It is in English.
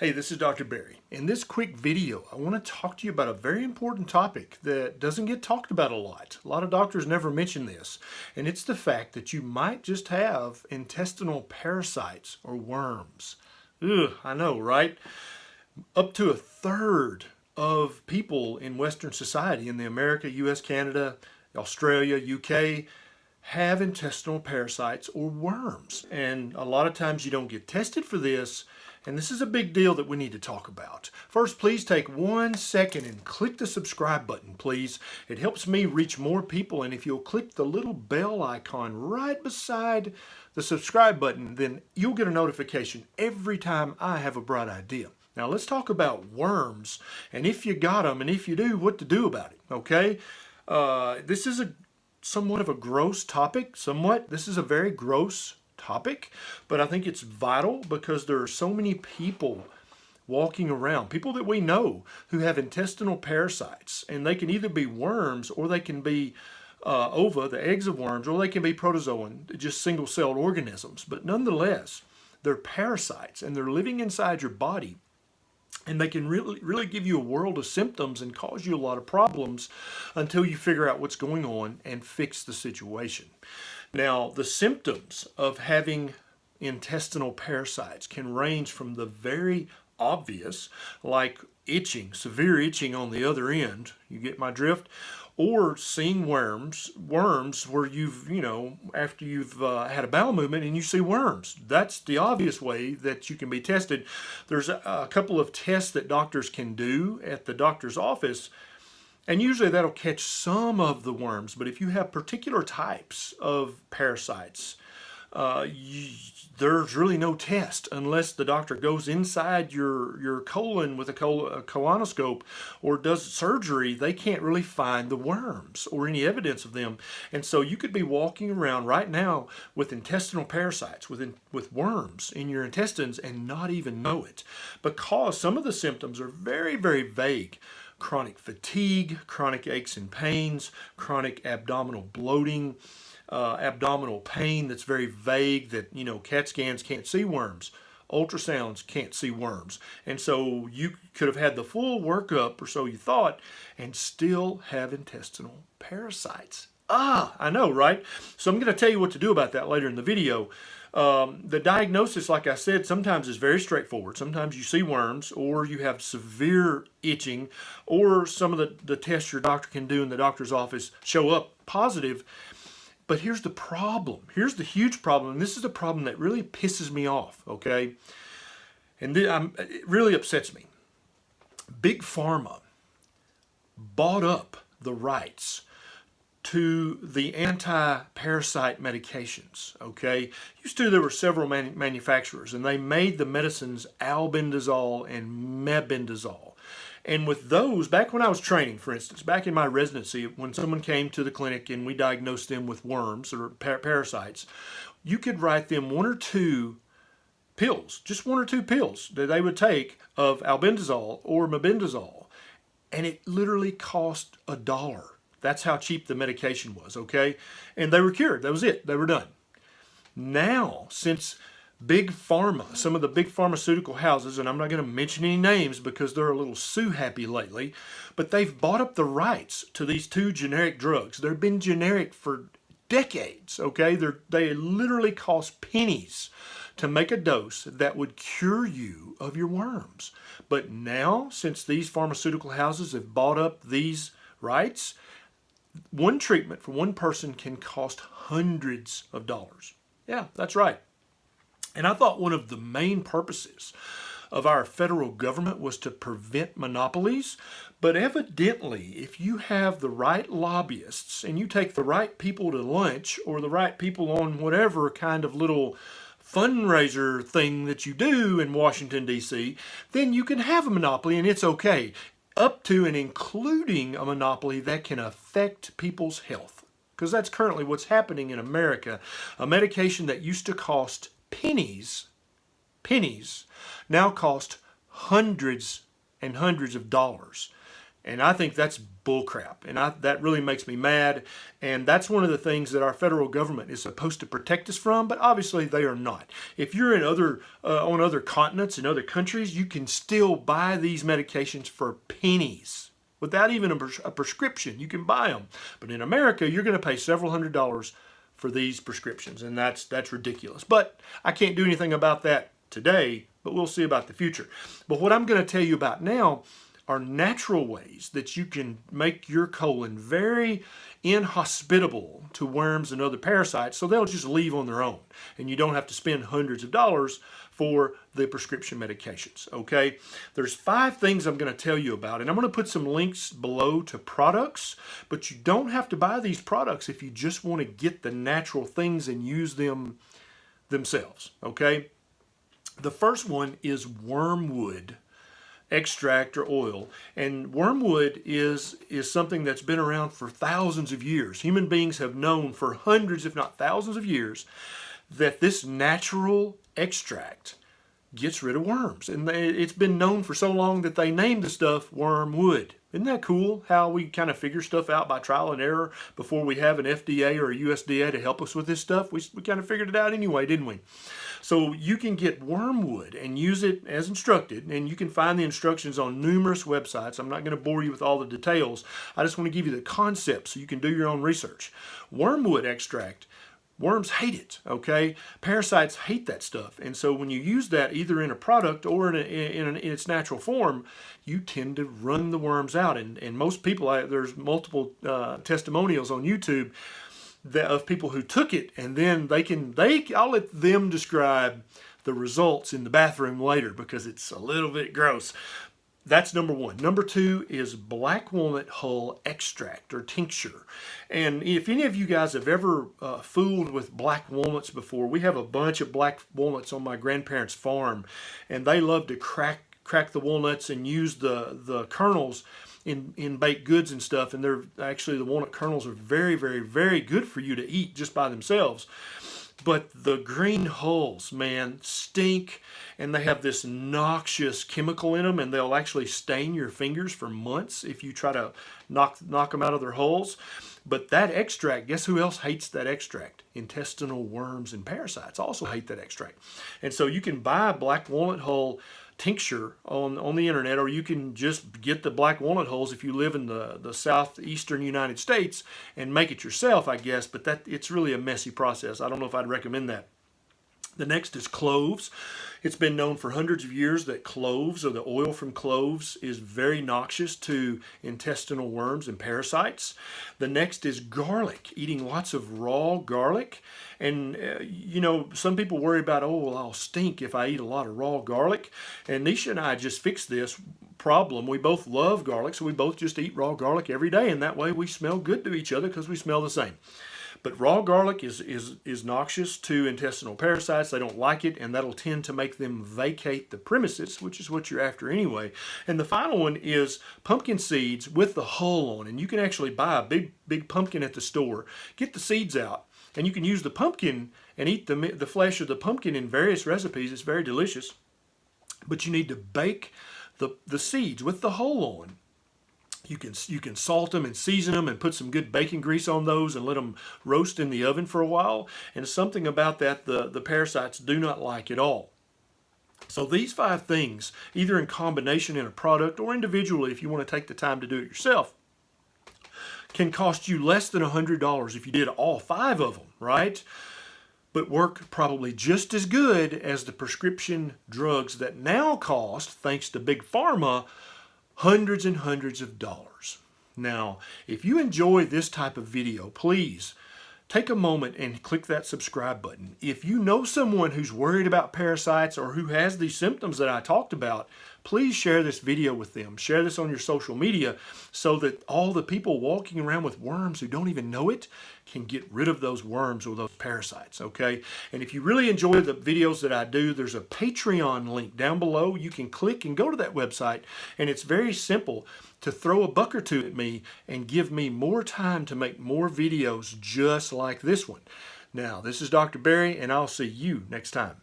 Hey, this is Dr. Barry. In this quick video, I want to talk to you about a very important topic that doesn't get talked about a lot. A lot of doctors never mention this, and it's the fact that you might just have intestinal parasites or worms. Ugh, I know, right? Up to a third of people in Western society, in the America, US, Canada, Australia, UK, have intestinal parasites or worms. And a lot of times you don't get tested for this, and this is a big deal that we need to talk about. First, please take 1 second and click the subscribe button, please. It helps me reach more people, and if you'll click the little bell icon right beside the subscribe button, then you'll get a notification every time I have a bright idea. Now let's talk about worms, and if you got them, and if you do, what to do about it, okay? This is somewhat of a gross topic, This is a very gross topic, but I think it's vital because there are so many people walking around, people that we know who have intestinal parasites, and they can either be worms or they can be ova, the eggs of worms, or they can be protozoan, just single-celled organisms. But nonetheless, they're parasites and they're living inside your body. And they can really give you a world of symptoms and cause you a lot of problems until you figure out what's going on and fix the situation. Now, the symptoms of having intestinal parasites can range from the very obvious, like itching, severe itching on the other end, you get my drift, or seeing worms where after you've had a bowel movement and you see worms. That's the obvious way that you can be tested. There's a couple of tests that doctors can do at the doctor's office, and usually that'll catch some of the worms. But if you have particular types of parasites, there's really no test unless the doctor goes inside your colon with a colonoscope or does surgery. They can't really find the worms or any evidence of them. And so you could be walking around right now with intestinal parasites, with worms in your intestines and not even know it, because some of the symptoms are very, very vague. Chronic fatigue, chronic aches and pains, chronic abdominal bloating, abdominal pain that's very vague, that CAT scans can't see worms, ultrasounds can't see worms, and so you could have had the full workup, or so you thought, and still have intestinal parasites. I know, right? So I'm going to tell you what to do about that later in the video. The diagnosis, like I said, sometimes is very straightforward. Sometimes you see worms, or you have severe itching, or some of the tests your doctor can do in the doctor's office show up positive. But here's the problem. Here's the huge problem. And this is the problem that really pisses me off, okay? And it really upsets me. Big Pharma bought up the rights to the anti-parasite medications, okay? Used to, there were several manufacturers, and they made the medicines albendazole and mebendazole. And with those, back when I was training, for instance, back in my residency, when someone came to the clinic and we diagnosed them with worms or parasites, you could write them 1 or 2 pills, just 1 or 2 pills that they would take of albendazole or mebendazole, and it literally cost $1. That's how cheap the medication was, okay? And they were cured. That was it. They were done. Now, since Big Pharma, some of the big pharmaceutical houses, and I'm not going to mention any names because they're a little sue happy lately, but they've bought up the rights to these 2 generic drugs. They've been generic for decades, okay? They literally cost pennies to make a dose that would cure you of your worms. But now, since these pharmaceutical houses have bought up these rights, one treatment for one person can cost hundreds of dollars. Yeah, that's right. And I thought one of the main purposes of our federal government was to prevent monopolies. But evidently, if you have the right lobbyists and you take the right people to lunch, or the right people on whatever kind of little fundraiser thing that you do in Washington, D.C., then you can have a monopoly and it's okay, up to and including a monopoly that can affect people's health. Because that's currently what's happening in America. A medication that used to cost pennies, now cost hundreds and hundreds of dollars. And I think that's bullcrap. And that really makes me mad. And that's one of the things that our federal government is supposed to protect us from, but obviously they are not. If you're in on other continents, in other countries, you can still buy these medications for pennies. Without even a prescription, you can buy them. But in America, you're going to pay several $100s for these prescriptions, and that's ridiculous. But I can't do anything about that today, but we'll see about the future. But what I'm going to tell you about now are natural ways that you can make your colon very inhospitable to worms and other parasites, so they'll just leave on their own, and you don't have to spend hundreds of dollars for the prescription medications, okay? There's 5 things I'm going to tell you about, and I'm going to put some links below to products, but you don't have to buy these products if you just want to get the natural things and use them themselves, okay? The first one is wormwood extract or oil. And wormwood is something that's been around for thousands of years. Human beings have known for hundreds, if not thousands of years, that this natural extract gets rid of worms. And it's been known for so long that they named the stuff wormwood. Isn't that cool how we kind of figure stuff out by trial and error before we have an FDA or a USDA to help us with this stuff? We kind of figured it out anyway, didn't we? So you can get wormwood and use it as instructed, and you can find the instructions on numerous websites. I'm not going to bore you with all the details. I just want to give you the concept so you can do your own research. Wormwood extract. Worms hate it, okay? Parasites hate that stuff. And so when you use that either in a product or in its natural form, you tend to run the worms out. And most people, there's multiple testimonials on YouTube of people who took it, and then I'll let them describe the results in the bathroom later because it's a little bit gross. That's number 1. Number 2 is black walnut hull extract or tincture. And if any of you guys have ever fooled with black walnuts before, we have a bunch of black walnuts on my grandparents' farm, and they love to crack the walnuts and use the kernels in baked goods and stuff. And they're actually, the walnut kernels are very, very, very good for you to eat just by themselves. But the green hulls, man, stink, and they have this noxious chemical in them, and they'll actually stain your fingers for months if you try to knock them out of their holes. But that extract, guess who else hates that extract? Intestinal worms and parasites also hate that extract. And so you can buy black walnut hull tincture on the internet, or you can just get the black walnut hulls if you live in the southeastern United States and make it yourself, I guess, but it's really a messy process. I don't know if I'd recommend that. The next is cloves. It's been known for hundreds of years that cloves, or the oil from cloves, is very noxious to intestinal worms and parasites. The next is garlic, eating lots of raw garlic. And, some people worry about, well, I'll stink if I eat a lot of raw garlic. And Nisha and I just fixed this problem. We both love garlic, so we both just eat raw garlic every day. And that way we smell good to each other because we smell the same. But raw garlic is noxious to intestinal parasites. They don't like it, and that'll tend to make them vacate the premises, which is what you're after anyway. And the final one is pumpkin seeds with the hull on. And you can actually buy a big pumpkin at the store, get the seeds out, and you can use the pumpkin and eat the flesh of the pumpkin in various recipes. It's very delicious. But you need to bake the seeds with the hull on. You can salt them and season them and put some good bacon grease on those and let them roast in the oven for a while. And something about that the parasites do not like at all. So these 5 things, either in combination in a product or individually if you want to take the time to do it yourself, can cost you less than $100 if you did all 5 of them, right? But work probably just as good as the prescription drugs that now cost, thanks to Big Pharma, hundreds and hundreds of dollars. Now, if you enjoy this type of video, please take a moment and click that subscribe button. If you know someone who's worried about parasites or who has these symptoms that I talked about, please share this video with them. Share this on your social media so that all the people walking around with worms who don't even know it can get rid of those worms or those parasites, okay? And if you really enjoy the videos that I do, there's a Patreon link down below. You can click and go to that website, and it's very simple to throw a buck or two at me and give me more time to make more videos just like this one. Now, this is Dr. Barry, and I'll see you next time.